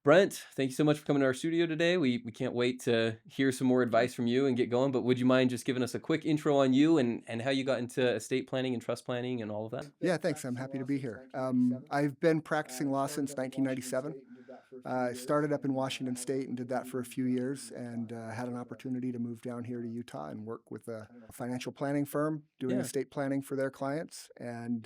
Brent, thank you so much for coming to our studio today. We can't wait to hear some more advice from you and get going. But would you mind just giving us a quick intro on you and how you got into estate planning and trust planning and all of that? Yeah, thanks. I'm happy to be here. I've been practicing law since 1997. I started up in Washington State and did that for a few years, and had an opportunity to move down here to Utah and work with a financial planning firm doing Yeah, estate planning for their clients. And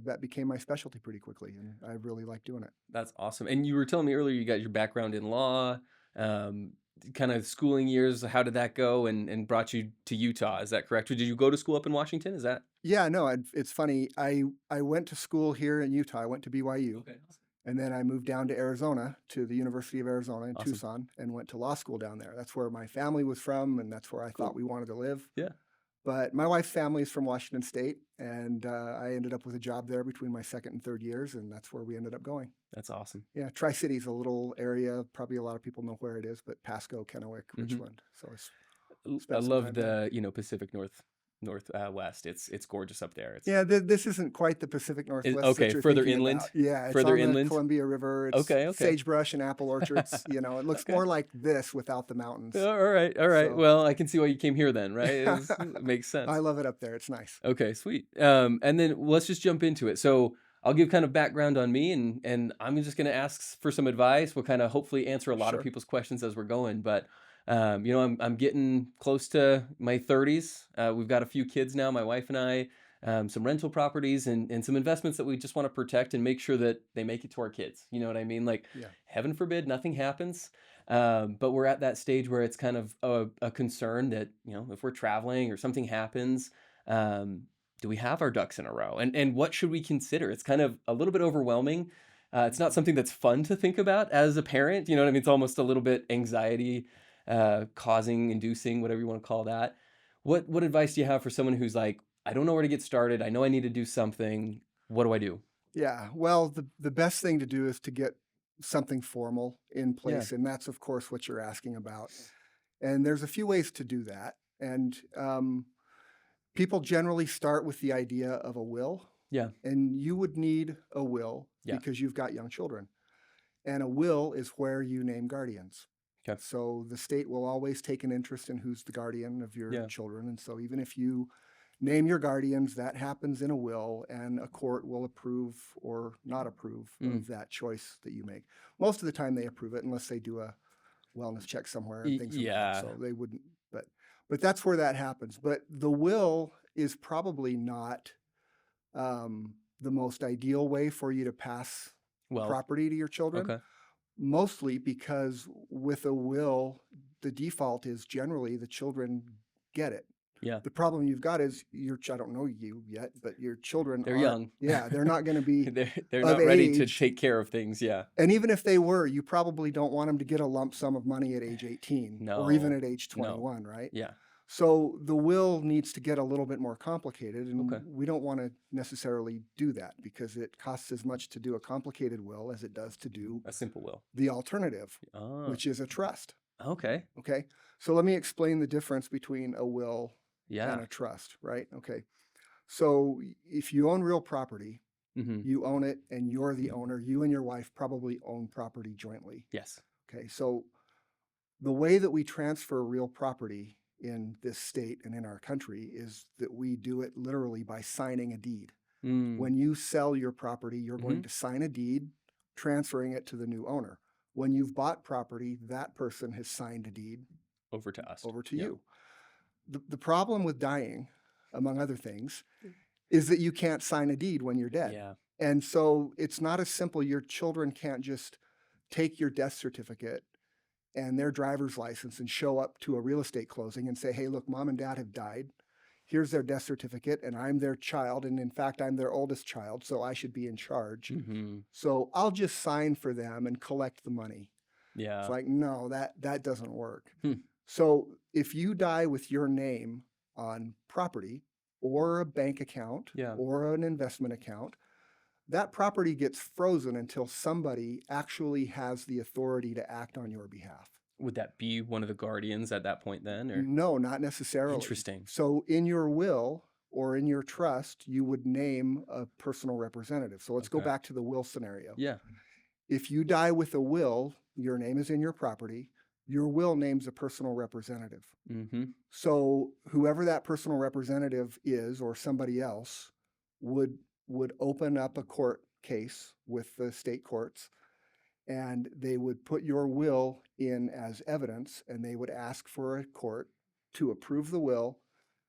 that became my specialty pretty quickly, and I really like doing it. that's awesome. And you were telling me earlier you got your background in law, um, kind of schooling years. How did that go and brought you to Utah? Is that correct? Or did you go to school up in Washington? Is that Yeah, no, it's funny. I went to school here in Utah. I went to BYU. okay? And then I moved down to Arizona, to the University of Arizona in Awesome. Tucson, and went to law school down there. That's where my family was from, and that's where I thought Cool. we wanted to live. Yeah, But my wife's family is from Washington State, and I ended up with a job there between my second and third years, and that's where we ended up going. that's awesome. Yeah, Tri City's a little area. Probably a lot of people know where it is, but Pasco, Kennewick, hmm Richland. So I spent some love time there. the Pacific Northwest. It's gorgeous up there. It's Yeah, this isn't quite the Pacific Northwest that okay. you're Further thinking inland, about. Yeah, it's further on the inland. Columbia River. It's Okay, okay. sagebrush and apple orchards. It looks Okay. more like this without the mountains. All right, all right. So Well, I can see why you came here then, right? It makes I sense. love it up there. It's nice. Okay, sweet. And then let's just jump into it. So I'll give kind of background on me, and I'm just going to ask for some advice. We'll kind of hopefully answer a lot of Sure. people's questions as we're going. But I'm getting close to my 30s. We've got a few kids now, my wife and I. Some rental properties and some investments that we just want to protect and make sure that they make it to our kids. You know what I mean? Like, Yeah. heaven forbid, nothing happens. But we're at that stage where it's kind of a concern that, if we're traveling or something happens, um, do we have our ducks in a row? And what should we consider? It's kind of a little bit overwhelming. It's not something that's fun to think about as a parent. You know what I mean? It's almost a little bit anxiety causing, inducing, whatever you want to call that. What advice do you have for someone who's like, I don't know where to get started. I know I need to do something. What do I do? Yeah. Well, the best thing to do is to get something formal in Yeah. place. And that's, of course, what you're asking about. And there's a few ways to do that. And people generally start with the idea of a will. Yeah. And you would need a will Yeah. because you've got young children. And a will is where you name guardians. Okay. So the state will always take an interest in who's the guardian of your Yeah. children. And so even if you name your guardians, that happens in a will, and a court will approve or not approve Mm. of that choice that you make. Most of the time they approve it unless they do a wellness check somewhere and things like that. Yeah. So they wouldn't, but that's where that happens. But the will is probably not the most ideal way for you to pass Well, property to your children. okay. Mostly because with a will, the default is generally the children get it. Yeah. The problem you've got is I don't know you yet, but your children They're aren't, young. yeah, they're not going to be They're of not ready to age. take care of things. Yeah. And even if they were, you probably don't want them to get a lump sum of money at age 18 or even No. at age No. 21, right? Yeah. So the will needs to get a little bit more complicated, and Okay. we don't want to necessarily do that because it costs as much to do a complicated will as it does to do A simple will. the alternative, Oh. which is a trust. Okay. Okay. So let me explain the difference between a will and Yeah. a trust, right? Okay. So if you own real property, Mm-hmm. you own it and you're the owner. You and your wife probably own property jointly. Yes. Okay. So the way that we transfer real property in this state and in our country is that we do it literally by signing a deed. Mm. When you sell your property, you're going Mhm. to sign a deed transferring it to the new owner. When you've bought property, that person has signed a deed Over to us. over to Yeah. you. The problem with dying, among other things, is that you can't sign a deed when you're dead. Yeah. And so it's not as simple. Your children can't just take your death certificate and their driver's license and show up to a real estate closing and say, hey, look, mom and dad have died. Here's their death certificate, and I'm their child. And in fact, I'm their oldest child, so I should be in charge. Mm-hmm. So I'll just sign for them and collect the money. It's Yeah. like, no, that doesn't work. Hmm. So if you die with your name on property or a bank account Yeah. or an investment account, that property gets frozen until somebody actually has the authority to act on your behalf. Would that be one of the guardians at that point then, or No, not necessarily. interesting? So in your will or in your trust, you would name a personal representative. So let's go Okay. back to the will scenario. Yeah. If you die with a will, your name is in your property, your will names a personal representative. Mhm. So whoever that personal representative is or somebody else would would open up a court case with the state courts, and they would put your will in as evidence, and they would ask for a court to approve the will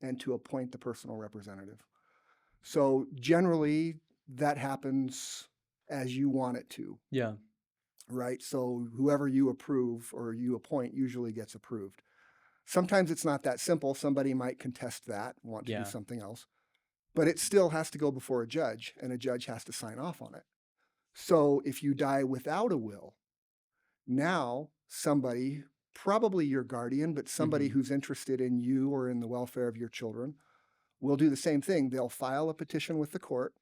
and to appoint the personal representative. So generally that happens as you want it to, Yeah. right? So whoever you approve or you appoint usually gets approved. Sometimes it's not that simple. Somebody might contest that, want to do Yeah. something else, but it still has to go before a judge, and a judge has to sign off on it. So if you die without a will, now somebody, probably your guardian, but somebody Mhm. who's interested in you or in the welfare of your children, will do the same thing. They'll file a petition with the court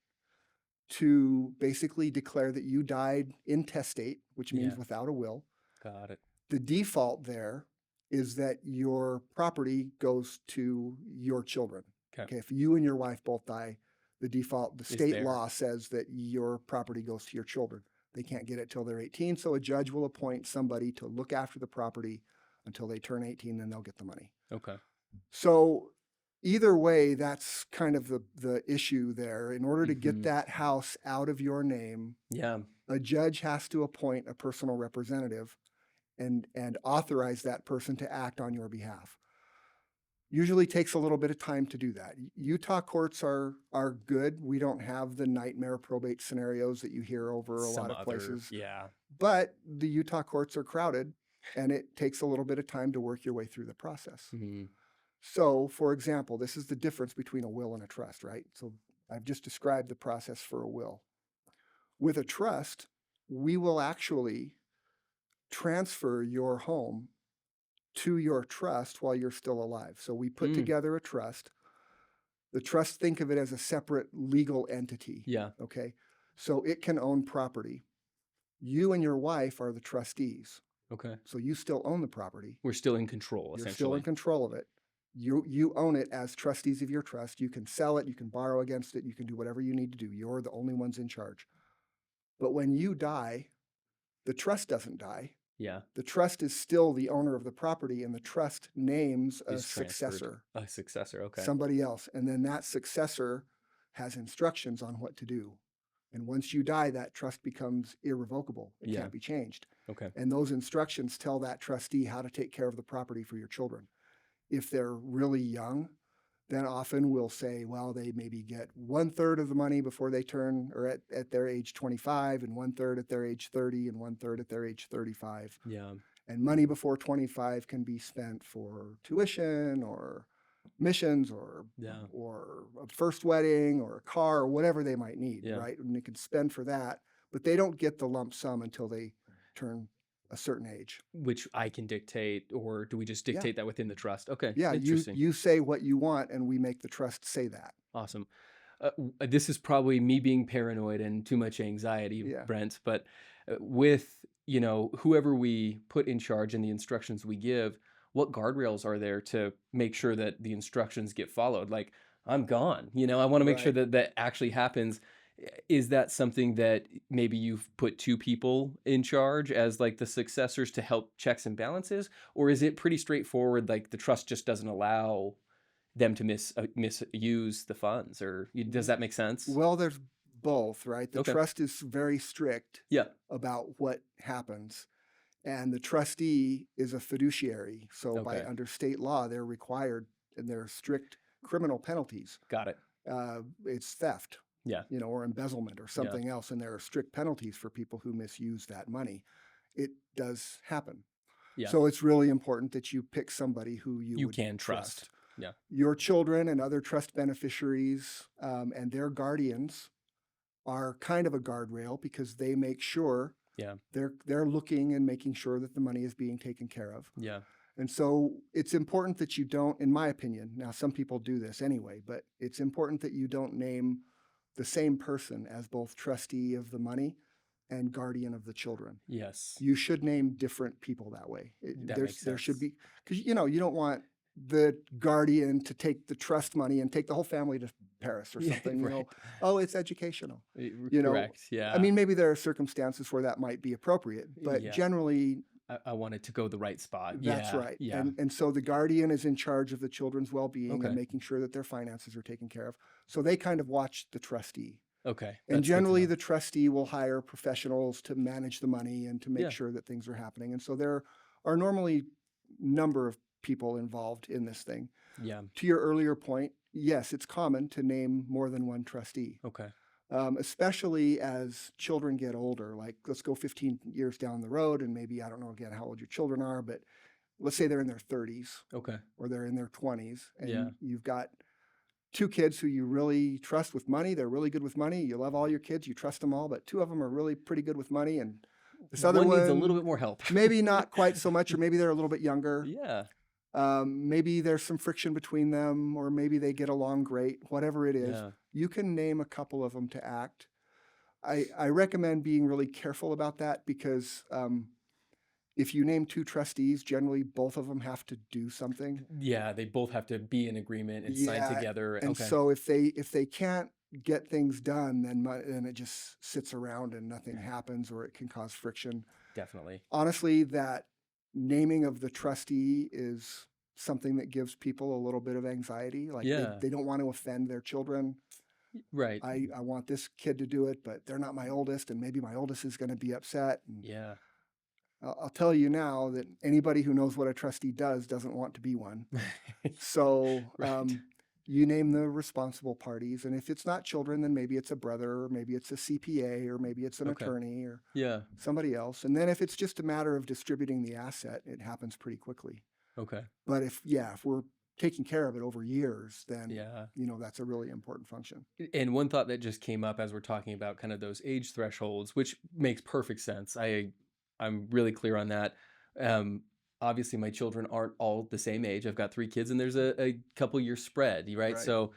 to basically declare that you died intestate, which means Yeah. without a will. Got it. The default there is that your property goes to your children. 'Kay. Okay, if you and your wife both die, the default, the Is state there. law says that your property goes to your children. They can't get it till they're 18, so a judge will appoint somebody to look after the property until they turn 18, then they'll get the money. Okay. So either way, that's kind of the issue there. In order to get Mhm. that house out of your name, Yeah. a judge has to appoint a personal representative and authorize that person to act on your behalf. Usually takes a little bit of time to do that. Utah courts are good. We don't have the nightmare probate scenarios that you hear over a lot Some of other, places, yeah. but the Utah courts are crowded and it takes a little bit of time to work your way through the process. Mhm. So, for example, this is the difference between a will and a trust, right? So, I've just described the process for a will. With a trust, we will actually transfer your home to your trust while you're still alive. So we put Mm. together a trust. The trust, think of it as a separate legal entity. Yeah. Okay. So it can own property. You and your wife are the trustees. Okay. So you still own the property. We're still in control, You're still in essentially. control of it. You own it as trustees of your trust. You can sell it, you can borrow against it, you can do whatever you need to do. You're the only ones in charge. But when you die, the trust doesn't die. Yeah. The trust is still the owner of the property, and the trust names a Is transferred. successor, A successor, okay. somebody else. And then that successor has instructions on what to do. And once you die, that trust becomes irrevocable. It Yeah. can't be changed. Okay. And those instructions tell that trustee how to take care of the property for your children. If they're really young, then often we'll say, well, they maybe get 1/3 of the money before they turn or at their age 25, and 1/3 at their age 30, and 1/3 at their age 35. Yeah. And money before 25 can be spent for tuition or missions Yeah. or a first wedding or a car or whatever they might need, Yeah. right? And they can spend for that, but they don't get the lump sum until they turn a certain age. Which I can dictate, or do we just Yeah. dictate that within the trust? Okay. Yeah, you Interesting. you say what you want and we make the trust say that. Awesome. This is probably me being paranoid and too much anxiety, Yeah. Brent, but with, whoever we put in charge and the instructions we give, what guardrails are there to make sure that the instructions get followed? Like, I'm gone, I want to make sure Right. that that actually happens. Is that something that maybe you've put two people in charge as like the successors to help checks and balances? Or is it pretty straightforward? Like the trust just doesn't allow them to misuse the funds, or does that make sense? Well, there's both, right? The Okay. trust is very strict Yeah. about what happens, and the trustee is a fiduciary. So by Okay. under state law, they're required, and there are strict criminal penalties. Got it. It's theft, Yeah. or embezzlement or Yeah. something else, and there are strict penalties for people who misuse that money. It does happen. Yeah. So it's really important that you pick somebody who You would can trust. Yeah. Your children and other trust beneficiaries and their guardians are kind of a guardrail because they make sure Yeah. they're looking and making sure that the money is being taken care of. Yeah. And so it's important that you don't, in my opinion, now some people do this anyway, but it's important that you don't name the same person as both trustee of the money and guardian of the children. Yes. You should name different people that way. That makes There should sense. be, because you don't want the guardian to take the trust money and take the whole family to Paris or something, Right. oh, it's educational. You know, Correct. I Yeah. mean, maybe there are circumstances where that might be appropriate, but Yeah. generally I want it to go the right spot. that's Yeah. right. Yeah. And so the guardian is in charge of the children's well-being and Okay. making sure that their finances are taken care of. So they kind of watch the trustee. Okay. And That's good to generally, know. the trustee will hire professionals to manage the money and to make Yeah. sure that things are happening. And so there are normally number of people involved in this thing. Yeah. To your earlier point, yes, it's common to name more than one trustee, Okay. especially as children get older. Like, let's go 15 years down the road, and maybe I don't know again how old your children are, but let's say they're in their 30s Okay. or they're in their 20s, Yeah. and you've got two kids who you really trust with money. They're really good with money. You love all your kids. You trust them all, but two of them are really pretty good with money. And this other One needs a little bit one, more help. maybe not quite so much, or maybe they're a little bit younger. Yeah. Maybe there's some friction between them, or maybe they get along great, whatever it is. Yeah. You can name a couple of them to act. I recommend being really careful about that because if you name two trustees, generally both of them have to do something. Yeah. They both have to be in agreement and sign Yeah, together. and Okay. so if they can't get things done, then it just sits around and nothing happens, or it can cause friction. Definitely. Honestly, that naming of the trustee is something that gives people a little bit of anxiety. Like Yeah. they don't want to offend their children. Right. I want this kid to do it, but they're not my oldest, and maybe my oldest is going to be upset. And Yeah. I'll tell you now that anybody who knows what a trustee doesn't want to be one. So Right. you name the responsible parties, and if it's not children, then maybe it's a brother, or maybe it's a CPA, or maybe it's an Okay. attorney, or Yeah. somebody else. And then if it's just a matter of distributing the asset, it happens pretty quickly. Okay. But if we're taking care of it over years, then Yeah. that's a really important function. And one thought that just came up as we're talking about kind of those age thresholds, which makes perfect sense. I'm really clear on that. Um, Obviously, my children aren't all the same age. I've got three kids, and there's a couple year spread, right? Right. So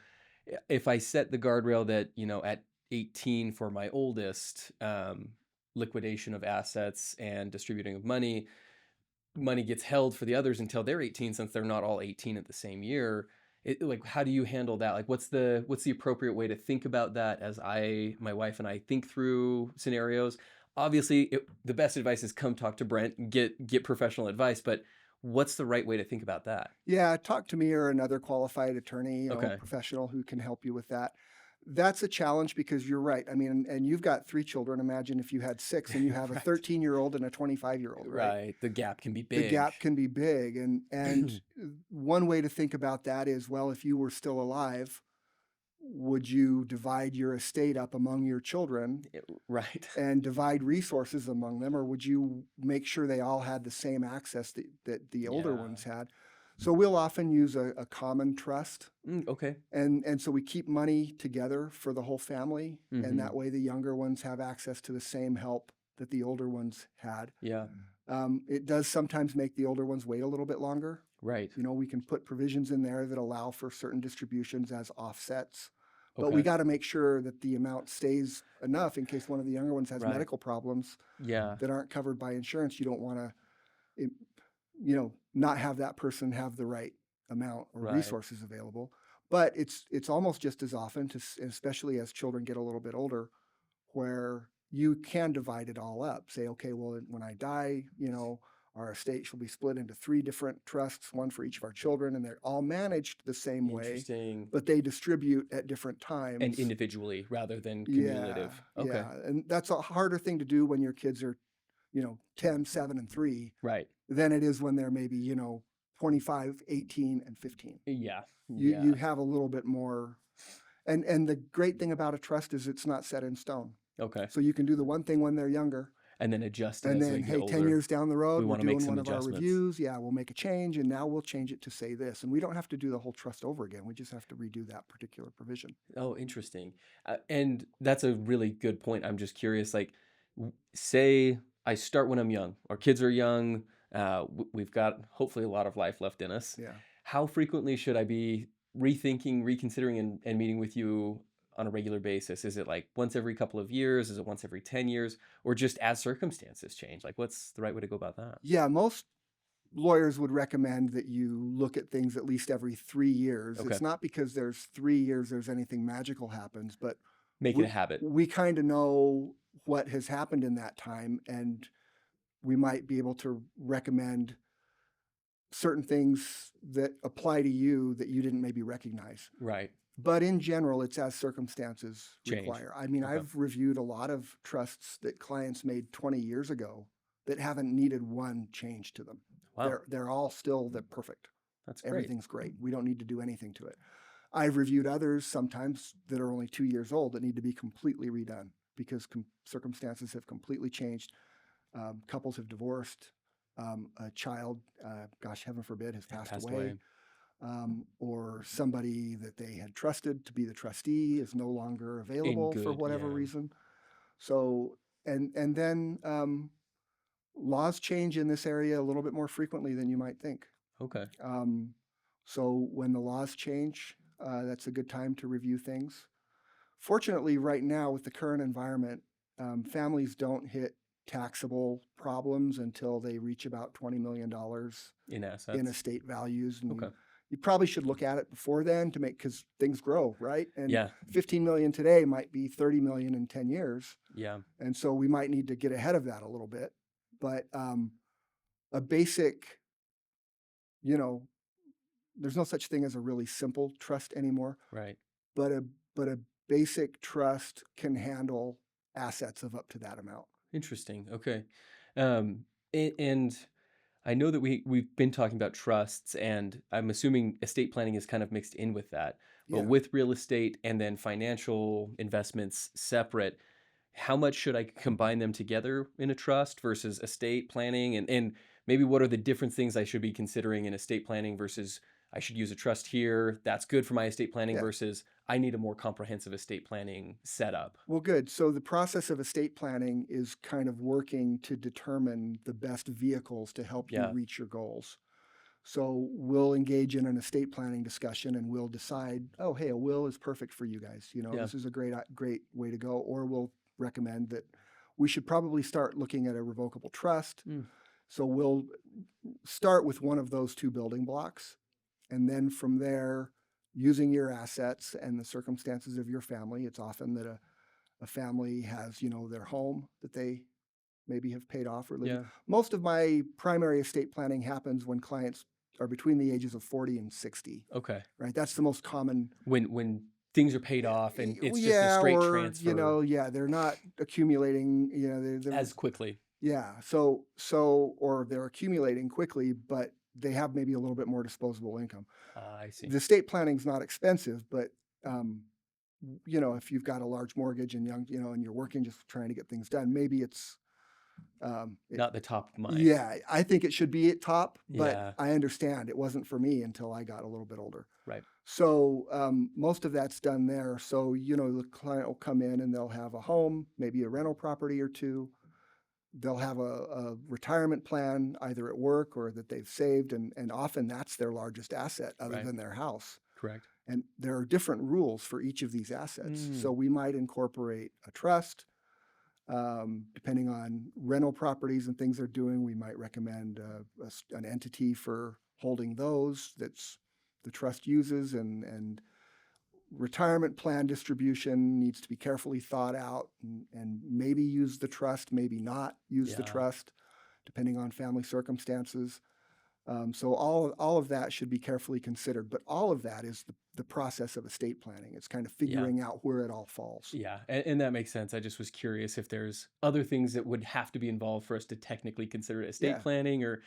if I set the guardrail that at 18 for my oldest, liquidation of assets and distributing of money gets held for the others until they're 18 since they're not all 18 at the same year. Like, how do you handle that? Like, what's the appropriate way to think about that as my wife and I think through scenarios? Obviously, the best advice is come talk to Brent and get professional advice, but what's the right way to think about that? Yeah, talk to me or another qualified attorney, Okay. professional who can help you with that. That's a challenge because you're right. I mean, and you've got three children. Imagine if you had six and you have a Right. 13-year-old and a 25-year-old, right? Right. The gap can be The big. gap can be big. And one way to think about that is, well, if you were still alive, would you divide your estate up among your children Right. and divide resources among them, or would you make sure they all had the same access that the older Yeah. ones had? So we'll often use a common trust, Okay. and so we keep money together for the whole family, and Hmm. that way the younger ones have access to the same help that the older ones had. Yeah. It does sometimes make the older ones wait a little bit longer. Right. We can put provisions in there that allow for certain distributions as offsets. But we Okay. got to make sure that the amount stays enough in case one of the younger ones has Right. medical problems Yeah. that aren't covered by insurance. You don't want to, not have that person have the right amount or Right. resources available. But it's almost just as often, especially as children get a little bit older, where you can divide it all up. Say, okay, well, when I die, our estate shall be split into three different trusts, one for each of our children, and they're all managed the same way, Interesting. but they distribute at different And times. individually rather than Yeah, cumulative. Okay. yeah. And that's a harder thing to do when your kids are, 10, 7, and 3 Right. than it is when they're maybe, 25, 18, and 15. Yeah. You Yeah. have a little bit more. And the great thing about a trust is it's not set in stone. Okay. So you can do the one thing when they're younger, And then adjust and as they then, get hey, 10 older. years down the road, We we're wanna make doing some one of our adjustments. reviews. Yeah, we'll make a change, and now we'll change it to say this. And we don't have to do the whole trust over again. We just have to redo that particular provision. Oh, interesting. And that's a really good point. I'm just curious, like, say I start when I'm young, our kids are young, we've got hopefully a lot of life left in us. Yeah. How frequently should I be rethinking, reconsidering, and meeting with you on a regular basis? Is it like once every couple of years? Is it once every 10 years? Or just as circumstances change? Like, what's the right way to go about that? Yeah, lawyers would recommend that you look at things at least every 3 years. Okay. It's not because there's 3 years there's anything magical happens, but Make it we a habit. we kind of know what has happened in that time, and we might be able to recommend certain things that apply to you that you didn't maybe recognize. Right. But in general, it's as circumstances Change. require. I mean, Okay. I've reviewed a lot of trusts that clients made 20 years ago that haven't needed one change to them. Wow. They're all still they're perfect. That's great. Everything's great. We don't need to do anything to it. I've reviewed others sometimes that are only 2 years old that need to be completely redone because circumstances have completely changed. Couples have divorced. A child, gosh, heaven forbid, has passed Passed away. away. Or somebody that they had trusted to be the trustee is no longer In available for good, whatever yeah. reason. So, and then laws change in this area a little bit more frequently than you might think. Okay. So when the laws change, that's a good time to review things. Fortunately, right now with the current environment, families don't hit taxable problems until they reach about $20 million In in assets. estate values, and Okay. you probably should look at it before then to make because things grow, right? And Yeah. 15 million today might be 30 million in 10 years, Yeah. and so we might need to get ahead of that a little bit. But a basic, you know, there's no such thing as a really simple trust anymore, Right. but a basic trust can handle assets of up to that amount. Interesting. Okay. Um, and I know that we've been talking about trusts, and I'm assuming estate planning is kind of mixed in with that. But Yeah. with real estate and then financial investments separate, how much should I combine them together in a trust versus estate planning? And maybe what are the different things I should be considering in estate planning versus I should use a trust here. That's good for my estate planning Yeah. versus I need a more comprehensive estate planning setup. Well, good. So the process of estate planning is kind of working to determine the best vehicles to help you Yeah. reach your goals. So we'll engage in an estate planning discussion and we'll decide, oh, hey, a will is perfect for you guys. You know, Yeah. this is a great way to go. Or we'll recommend that we should probably start looking at a revocable trust. Mm, So we'll start with one of those two building blocks. And then from there, using your assets and the circumstances of your family, it's often that a family has, you know, their home that they maybe have paid off or living. yeah. Most of my primary estate planning happens when clients are between the ages of 40 and 60, Okay. right? That's the most common. When things are paid off and it's just a Yeah, straight or transfer yeah, they're not accumulating. They're as quickly. yeah. Or they're accumulating quickly, but they have maybe a little bit more disposable income. I see. The estate planning's not expensive, but um, if you've got a large mortgage and and you're working just trying to get things done, maybe it's it, Not the top of mind. yeah, I think it should be at top, but Yeah. I understand it wasn't for me until I got a little bit older. Right. So most of that's done there. So, the client will come in and they'll have a home, maybe a rental property or two. They'll have a retirement plan either at work or that they've saved. And often that's their largest asset other Right. than their house. Correct. And there are different rules for each of these assets. Mm, So we might incorporate a trust. Depending on rental properties and things they're doing, we might recommend an entity for holding those that's the trust uses, and retirement plan distribution needs to be carefully thought out and maybe use the trust, maybe not use the yeah. trust, depending on family circumstances. So all of that should be carefully considered, but all of that is the process of estate planning. It's kind of Yeah. figuring out where it all falls. Yeah. And that makes sense. I just was curious if there's other things that would have to be involved for us to technically consider it estate Yeah. planning or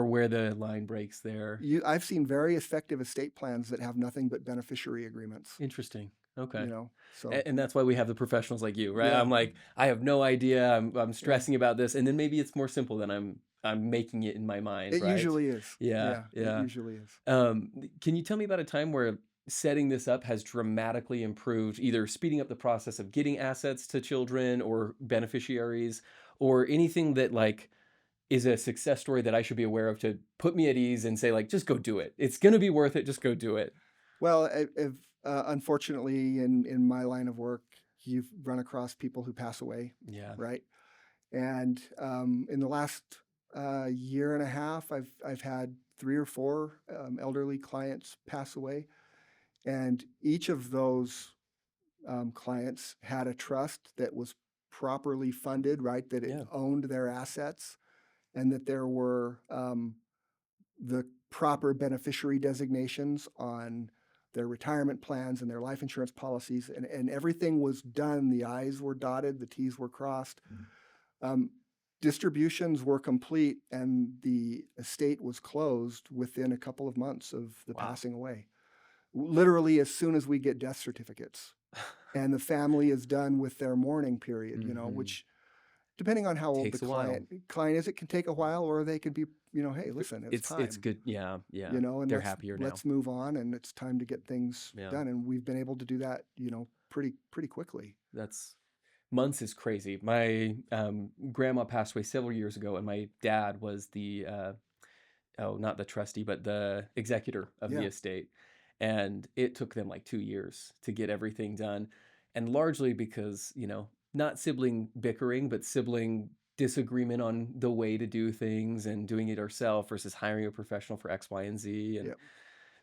where the line breaks there. I've seen very effective estate plans that have nothing but beneficiary agreements, Interesting. Okay. so And that's why we have the professionals like you, right? yeah, I'm like, I have no idea. I'm yeah. stressing about this, and then maybe it's more simple than I'm making it in my mind, It right? usually is. Yeah, Yeah, it yeah. usually is. Can you tell me about a time where setting this up has dramatically improved, either speeding up the process of getting assets to children or beneficiaries, or anything that like is a success story that I should be aware of to put me at ease and say like, just go do it. It's gonna be worth it. Just go do it. Well, unfortunately, in my line of work, you've run across people who pass away, Yeah. right? And in the last, year and a half, I've had 3 or 4, elderly clients pass away, and each of those, clients had a trust that was properly funded, right? That it Yeah. owned their assets and that there were, the proper beneficiary designations on their retirement plans and their life insurance policies, and everything was done. The I's were dotted, the T's were crossed. Um, Distributions were complete, and the estate was closed within a couple of months of the Wow. passing away. Literally, as soon as we get death certificates, and the family is done with their mourning period, Mhm. which depending on how old the Takes a while. client is, it can take a while, or they can be, hey, listen, it's It's time, good. Yeah, yeah. and They're happier now. let's move on, and it's time to get things Yeah. done. And we've been able to do that, pretty quickly. That's months is crazy. My grandma passed away several years ago, and my dad was the oh, not the trustee, but the executor of the Yeah, estate. And it took them like 2 years to get everything done. And largely because, not sibling bickering, but sibling disagreement on the way to do things and doing it ourselves versus hiring a professional for X, Y, and Z. And yeah.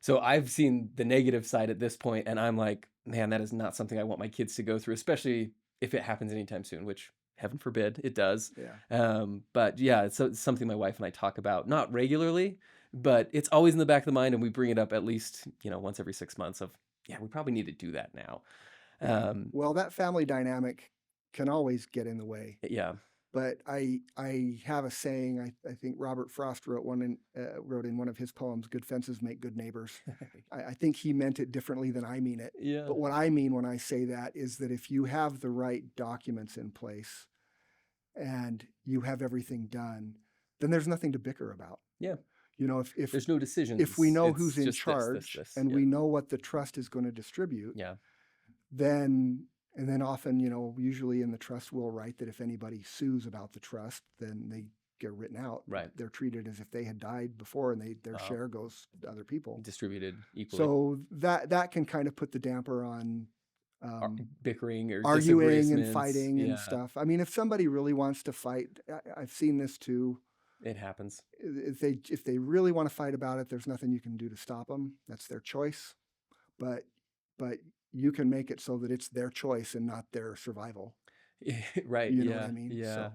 so I've seen the negative side at this point, and I'm like, man, that is not something I want my kids to go through, especially if it happens anytime soon, which heaven forbid it does. Yeah. But yeah, it's something my wife and I talk about, not regularly, but it's always in the back of the mind, and we bring it up at least, once every 6 months of, yeah, we probably need to do that now. Yeah. Um, Well, that family dynamic can always get in the way. yeah. But I have a saying. I think Robert Frost wrote in one of his poems, "Good fences make good neighbors." I think he meant it differently than I mean it. Yeah. But what I mean when I say that is that if you have the right documents in place and you have everything done, then there's nothing to bicker about. Yeah. You know, if if There's no if we decisions. know who's It's in just this, this, charge this. and Yeah. we know what the trust is going to distribute, Yeah. then and then often, usually in the trust will write that if anybody sues about the trust, then they get written out. Right. They're treated as if they had died before, and their Wow. share goes to other people. Distributed equally. So that can kind of put the damper on Ar um, bickering or arguing and disagreements. fighting and Yeah, stuff. I mean, if somebody really wants to fight, I've seen this too. it happens. If they really want to fight about it, there's nothing you can do to stop them. That's their choice. But but you can make it so that it's their choice and not their survival. Right, You know what I yeah, mean? yeah. So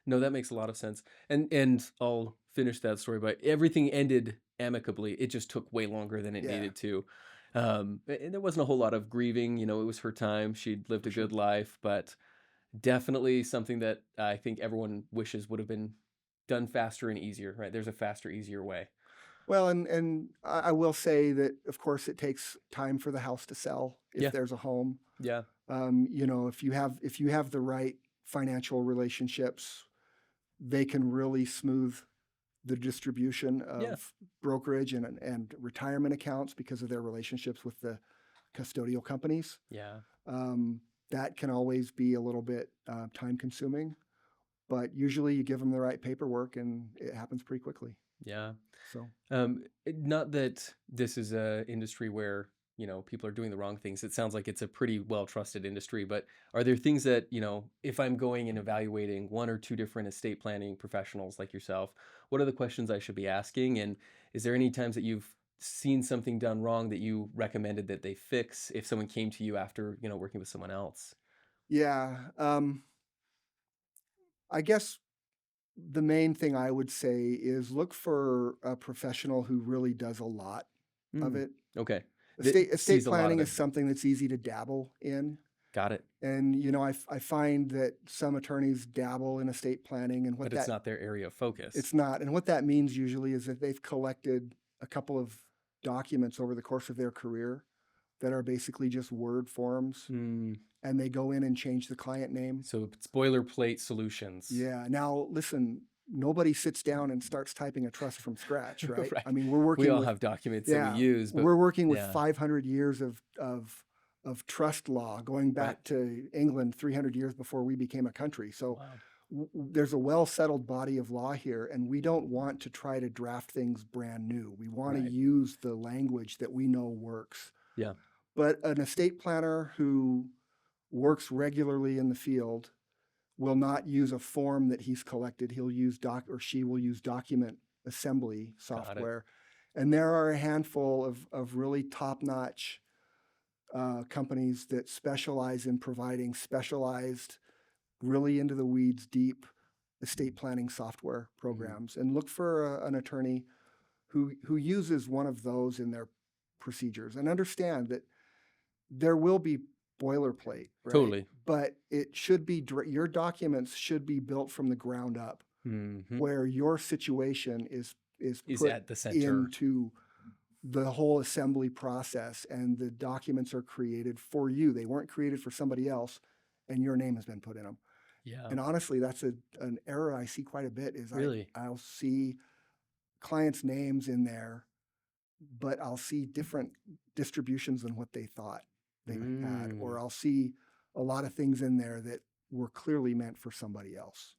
No, that makes a lot of sense. And I'll finish that story, but everything ended amicably. It just took way longer than it yeah, needed to. And there wasn't a whole lot of grieving, it was her time. She'd lived for a good sure. life, but definitely something that I think everyone wishes would have been done faster and easier, right? There's a faster, easier way. Well, and I will say that of course it takes time for the house to sell if Yeah, there's a home. yeah, If you have the right financial relationships, they can really smooth the distribution yeah, of brokerage and retirement accounts because of their relationships with the custodial companies. yeah. Um, that can always be a little bit time consuming, but usually you give them the right paperwork and it happens pretty quickly. Yeah. So, Not that this is a industry where, people are doing the wrong things. It sounds like it's a pretty well trusted industry, but are there things that, if I'm going and evaluating one or two different estate planning professionals like yourself, what are the questions I should be asking? And is there any times that you've seen something done wrong that you recommended that they fix if someone came to you after, working with someone else? yeah, I guess the main thing I would say is look for a professional who really does a lot of Hmm. it. Okay. That Estate sees a lot of planning the, is something that's easy to dabble in. got it, And, I find that some attorneys dabble in estate planning, and but what it's that not their area of focus. it's not. And what that means usually is that they've collected a couple of documents over the course of their career that are basically just word forms, Hmm. and they go in and change the client name. So it's boilerplate solutions. Yeah. Now, listen, nobody sits down and starts typing a trust from scratch, right? Right. I mean, We all have documents that we yeah, use, but we're working with yeah, 500 years of trust law going right. back to England 300 years before we became a country. So Wow. there's a well settled body of law here, and we don't want to try to draft things brand new. We want to Right. use the language that we know works. Yeah. But an estate planner who works regularly in the field will not use a form that he's collected. He'll use or she will use document assembly Got it. software. And there are a handful of really top-notch companies that specialize in providing specialized, really into the weeds, deep estate planning software Mhm. programs. And look for an attorney who uses one of those in their procedures, and understand that there will be boilerplate, right? Totally. But it should be your documents should be built from the ground up, Mhm. where your situation is Is put at the center. into the whole assembly process, and the documents are created for you. They weren't created for somebody else, and your name has been put in them. Yeah. And honestly, that's an error I see quite a bit. Is Really? I'll see clients' names in there, but I'll see different distributions than what they thought they had, Mm. or I'll see a lot of things in there that were clearly meant for somebody else.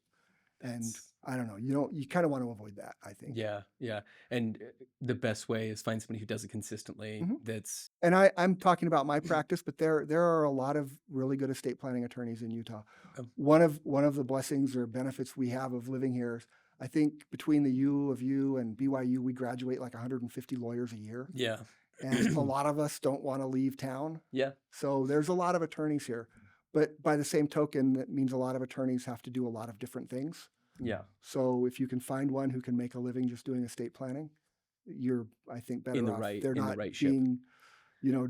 And That's I don't know, you kind of want to avoid that, I think. yeah, yeah. And the best way is find somebody who does it consistently. Mhm. That's And I'm talking about my practice, but there are a lot of really good estate planning attorneys in Utah. um, One of the blessings or benefits we have of living here is, I think between the U of U and BYU, we graduate like 150 lawyers a year. yeah. And a lot of us don't want to leave town. Yeah. So there's a lot of attorneys here. But by the same token, that means a lot of attorneys have to do a lot of different things. Yeah. So if you can find one who can make a living just doing estate planning, you're, I think, better off. They're In the not right ship. being,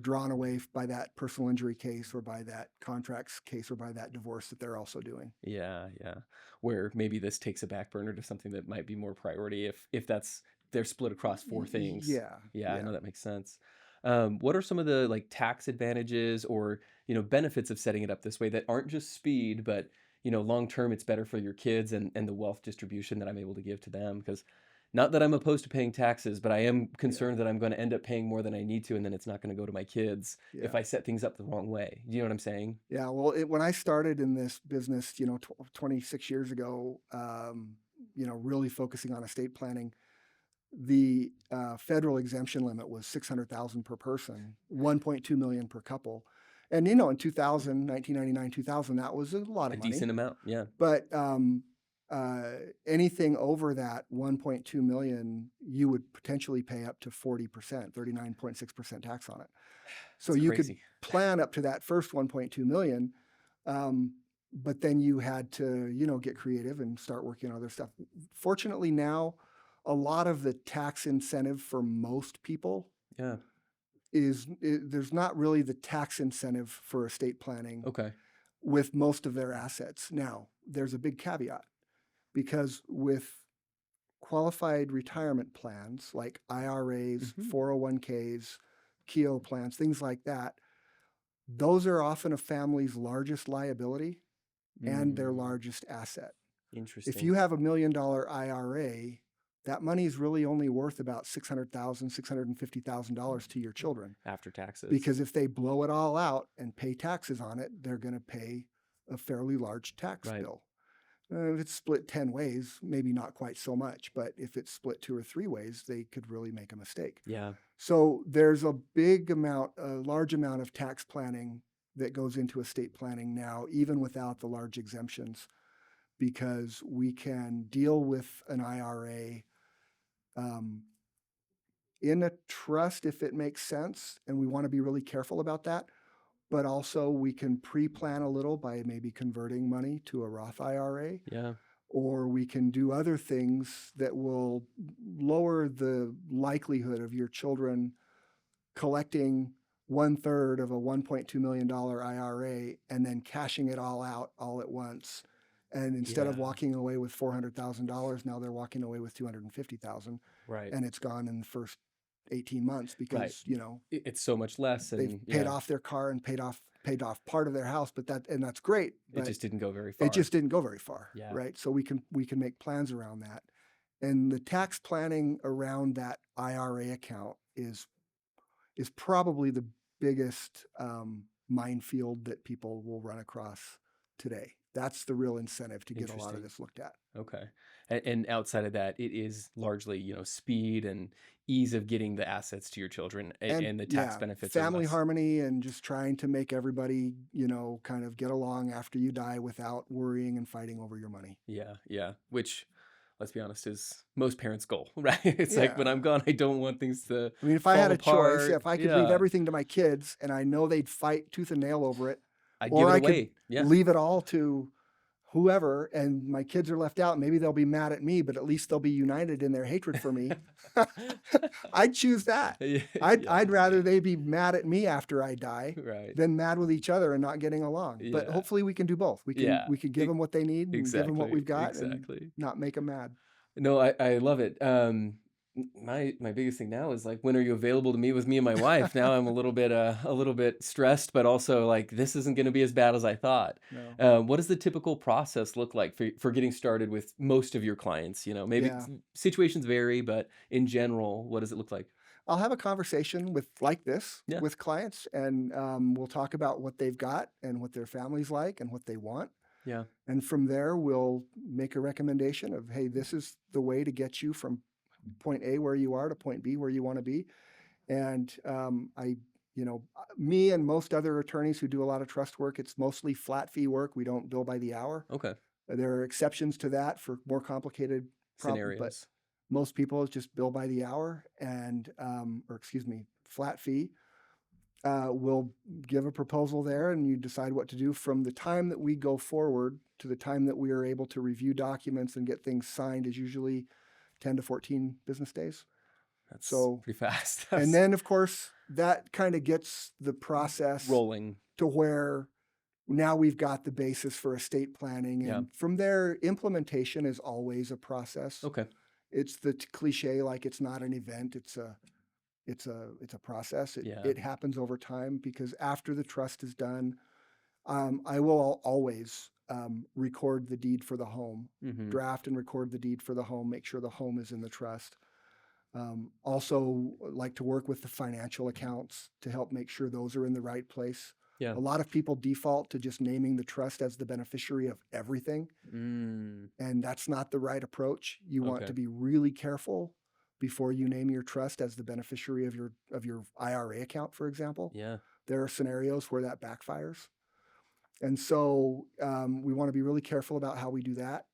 drawn away by that personal injury case, or by that contracts case, or by that divorce that they're also doing. Yeah, yeah. Where maybe this takes a back burner to something that might be more priority if that's they're split across four things. Yeah, Yeah, I know yeah. that makes sense. What are some of the like tax advantages or benefits of setting it up this way that aren't just speed, but long term it's better for your kids and the wealth distribution that I'm able to give to them? Because not that I'm opposed to paying taxes, but I am Yeah, concerned that I'm going to end up paying more than I need to, and then it's not going to go to my kids if yeah. I set things up the wrong way. Do you know what I'm saying? Yeah, well, when I started in this business, 26 years ago, really focusing on estate planning, the federal exemption limit was 600,000 per person, 1.2 million per couple. And, in 1999, 2000, that was a lot A of money. decent amount. Yeah. But anything over that 1.2 million, you would potentially pay up to 40%, 39.6% tax on it. So It's you could crazy. plan up to that first 1.2 million, um, but then you had to, get creative and start working on other stuff. Fortunately, now a lot of the tax incentive for most people Yeah. there's not really the tax incentive for estate planning Okay. with most of their assets. Now, there's a big caveat, because with qualified retirement plans like IRAs, Mhm. 401ks, KEO plans, things like that, those are often a family's largest liability and their Mm, largest asset. If interesting. you have $1 million IRA, that money is really only worth about $600,000, $650,000 to your children. After taxes. Because if they blow it all out and pay taxes on it, they're going to pay a fairly large tax Right. bill. If it's split 10 ways, maybe not quite so much, but if it's split 2 or 3 ways, they could really make a mistake. Yeah. So there's a large amount of tax planning that goes into estate planning now, even without the large exemptions, because we can deal with an IRA um, in a trust if it makes sense, and we want to be really careful about that. But also, we can pre-plan a little by maybe converting money to a Roth IRA, Yeah. or we can do other things that will lower the likelihood of your children collecting 1/3 of a $1.2 million IRA and then cashing it all out all at once. And instead of Yeah. walking away with $400,000, now they're walking away with 250,000, Right. and it's gone in the first 18 months Right. because, It's so much less, they've and paid yeah, off their car and paid off part of their house, but that's great, it but just didn't go very it far. just didn't go very far, Yeah. right? So we can make plans around that. And the tax planning around that IRA account is probably the biggest minefield that people will run across today. That's the real incentive to get a lot of Interesting. this looked at. Okay. And outside of that, it is largely, speed and ease of getting the assets to your children And and the tax yeah, benefits are family less. harmony and just trying to make everybody, kind of get along after you die without worrying and fighting over your money. Yeah, yeah. Which, let's be honest, is most parents' goal, right? It's like when Yeah. I'm gone, I don't want things to I mean, if I fall had a choice, apart. if I could leave Yeah. everything to my kids and I know they'd fight tooth and nail over it, I'd give or it I could away. Yeah. leave it all to whoever and my kids are left out, maybe they'll be mad at me, but at least they'll be united in their hatred for me. I'd choose that. Yeah, yeah, I'd rather they be mad at me after I die right. than mad with each other and not getting along. But Yeah, hopefully we can do both. yeah. We can give them what they need and give them what Exactly, we've got and exactly. not make them mad. No, I love it. My biggest thing now is like, when are you available to meet with me and my wife? Now I'm a little bit stressed, but also like this isn't going to be as bad as I thought. No. What does the typical process look like for getting started with most of your clients? Maybe Yeah. situations vary, but in general, what does it look like? I'll have a conversation with like this Yeah, with clients and we'll talk about what they've got and what their family's like and what they want. yeah, And from there, we'll make a recommendation of, hey, this is the way to get you from point A where you are to point B where you want to be. And me and most other attorneys who do a lot of trust work, it's mostly flat fee work. We don't bill by the hour. okay. There are exceptions to that for more complicated but Scenarios. most people just bill by the hour and, or excuse me, flat fee. We'll give a proposal there and you decide what to do from the time that we go forward to the time that we are able to review documents and get things signed is usually 10 to 14 business days. That's So, pretty fast. and That's then of course that kind of gets the process rolling. to where now we've got the basis for estate planning. Yeah. And from there, implementation is always a process. Okay. It's the cliche, like it's not an event. It's a process. Yeah. It happens over time because after the trust is done, I will always record the deed for the home, Hmm. draft and record the deed for the home, make sure the home is in the trust. Also, like to work with the financial accounts to help make sure those are in the right place. Yeah. A lot of people default to just naming the trust as the beneficiary of everything, Mm, and that's not the right approach. You want okay. to be really careful before you name your trust as the beneficiary of your IRA account, for example. Yeah. There are scenarios where that backfires. And so we want to be really careful about how we do that.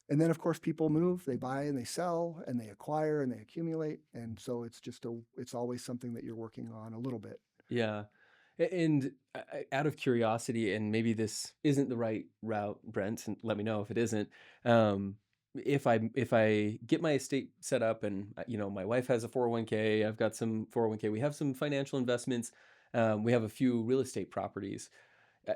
And then of course people move, they buy and they sell and they acquire and they accumulate. And so it's always something that you're working on a little bit. Yeah. And out of curiosity, and maybe this isn't the right route, Brent, and let me know if it isn't. Um, if I get my estate set up, and my wife has a 401k, I've got some 401k, we have some financial investments, we have a few real estate properties.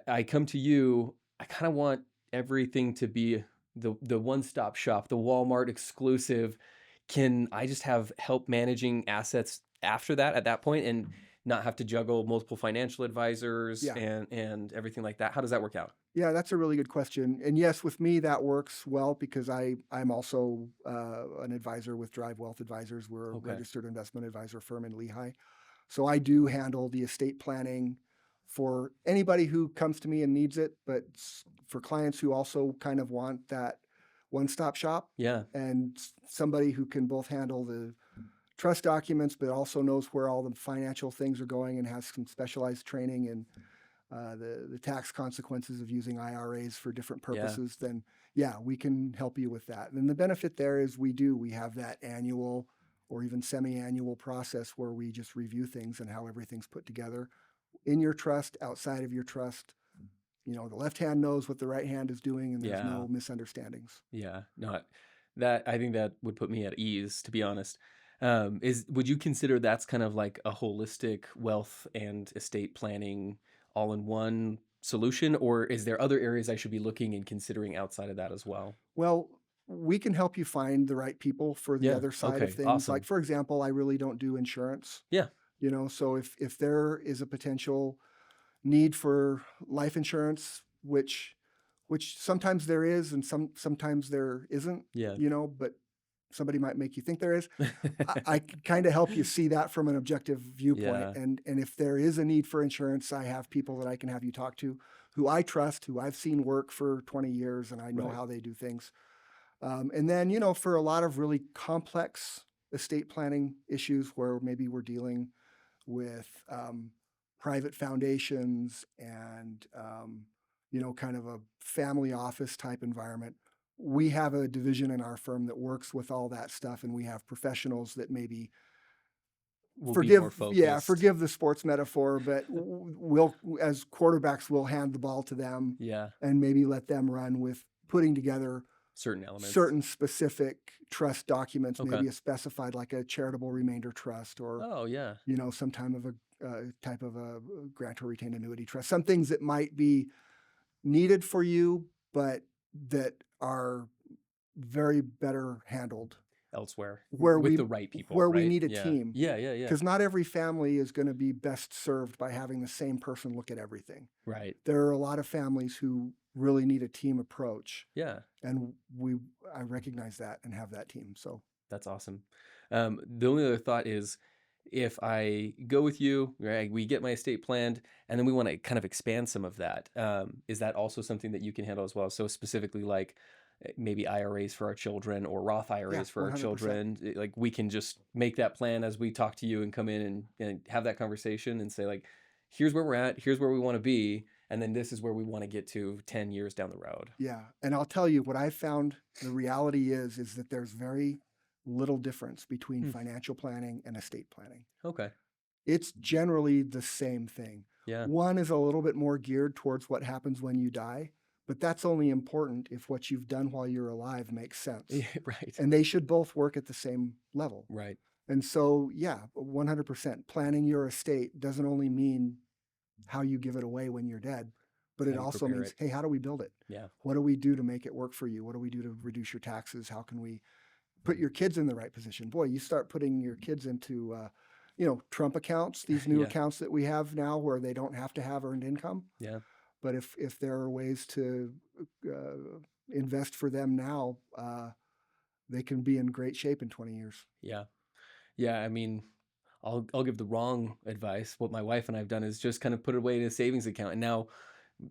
I come to you. I kind of want everything to be the one stop shop, the Walmart exclusive. Can I just have help managing assets after that at that point and not have to juggle multiple financial advisors Yeah. and everything like that? How does that work out? Yeah, that's a really good question. And yes, with me, that works well because I'm also an advisor with Drive Wealth Advisors. We're a Okay. registered investment advisor firm in Lehigh. So I do handle the estate planning for anybody who comes to me and needs it, but for clients who also kind of want that one-stop shop Yeah. and somebody who can both handle the trust documents, but also knows where all the financial things are going and has some specialized training in the tax consequences of using IRAs for different Yeah. purposes, then yeah, we can help you with that. And the benefit there is we have that annual or even semi-annual process where we just review things and how everything's put together in your trust, outside of your trust. The left hand knows what the right hand is doing, and there's Yeah. no misunderstandings. Yeah. Not that I think that would put me at ease, to be honest. Would you consider that's kind of like a holistic wealth and estate planning all in one solution, or is there other areas I should be looking and considering outside of that as well? Well, we can help you find the right people for the Yeah. other side of Okay. things. Like Awesome. for example, I really don't do insurance. Yeah. So if there is a potential need for life insurance, which sometimes there is and sometimes there isn't, Yeah. but somebody might make you think there is. I can kind of help you see that from an objective viewpoint. Yeah. And if there is a need for insurance, I have people that I can have you talk to who I trust, who I've seen work for 20 years, and I know Right. how they do things. And then, for a lot of really complex estate planning issues where maybe we're dealing with private foundations and, kind of a family office type environment. We have a division in our firm that works with all that stuff, and we have professionals that maybe We'll be more focused. forgive the sports metaphor, but we'll, as quarterbacks, we'll hand the ball to them Yeah. and maybe let them run with putting together Certain elements. certain specific trust documents, Okay. maybe a specified like a charitable remainder trust or Oh, yeah. some type of a grant or retained annuity trust. Some things that might be needed for you, but that are very better handled Elsewhere where with we the right people, where we right? need a Yeah. team. Yeah, yeah, yeah. Because not every family is going to be best served by having the same person look at everything. Right. There are a lot of families who really need a team approach, Yeah. and I recognize that and have that team. So That's awesome. The only other thought is if I go with you, right, we get my estate planned, and then we want to kind of expand some of that. Is that also something that you can handle as well? So specifically, like maybe IRAs for our children or Roth yeah, IRAs for our 100%. children. Like we can just make that plan as we talk to you and come in and have that conversation and say like, here's where we're at, here's where we want to be, and then this is where we want to get to 10 years down the road. Yeah, and I'll tell you what I found. The reality is that there's very little difference between Hmm. financial planning and estate planning. Okay. It's generally the same thing. Yeah. One is a little bit more geared towards what happens when you die, but that's only important if what you've done while you're alive makes sense. Yeah, right. And they should both work at the same level. Right. And so, yeah, 100% planning your estate doesn't only mean how you give it away when you're dead, but How it you also prepare means, it. hey, how do we build it? Yeah. What do we do to make it work for you? What do we do to reduce your taxes? How can we put your kids in the right position? Boy, you start putting your kids into, Trump accounts, these new Yeah. accounts that we have now where they don't have to have earned income. Yeah. But if there are ways to invest for them now, they can be in great shape in 20 years. Yeah. Yeah, I mean, I'll give the wrong advice. What my wife and I've done is just kind of put it away in a savings account. And now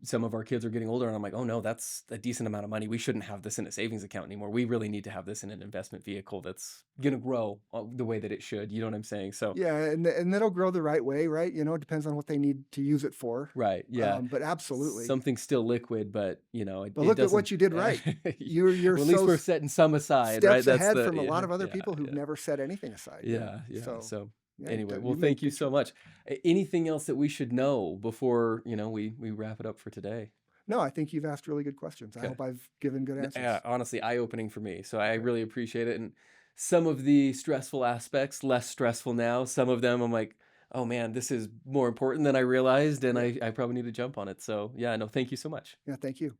some of our kids are getting older and I'm like, "Oh no, that's a decent amount of money. We shouldn't have this in a savings account anymore. We really need to have this in an investment vehicle that's going to grow the way that it should." You know what I'm saying? So, Yeah, and that'll grow the right way, right? It depends on what they need to use it for. right. Yeah. But absolutely. Something's still liquid, but But it look at doesn't what you did right. You're well, at least so we're setting some aside, right? steps That's ahead the from a lot of other yeah, people who've yeah. never set anything aside. Yeah. Yeah, yeah. So So yeah, anyway, well, you made thank you good so choice. much. Anything else that we should know before, we wrap it up for today? No, I think you've asked really good questions. I Okay. hope I've given good Yeah, answers. honestly, eye-opening for me. So I Great. really appreciate it. And some of the stressful aspects, less stressful now. Some of them I'm like, oh man, this is more important than I realized, and Yeah. I probably need to jump on it. So yeah, no, thank you so much. Yeah. Thank you.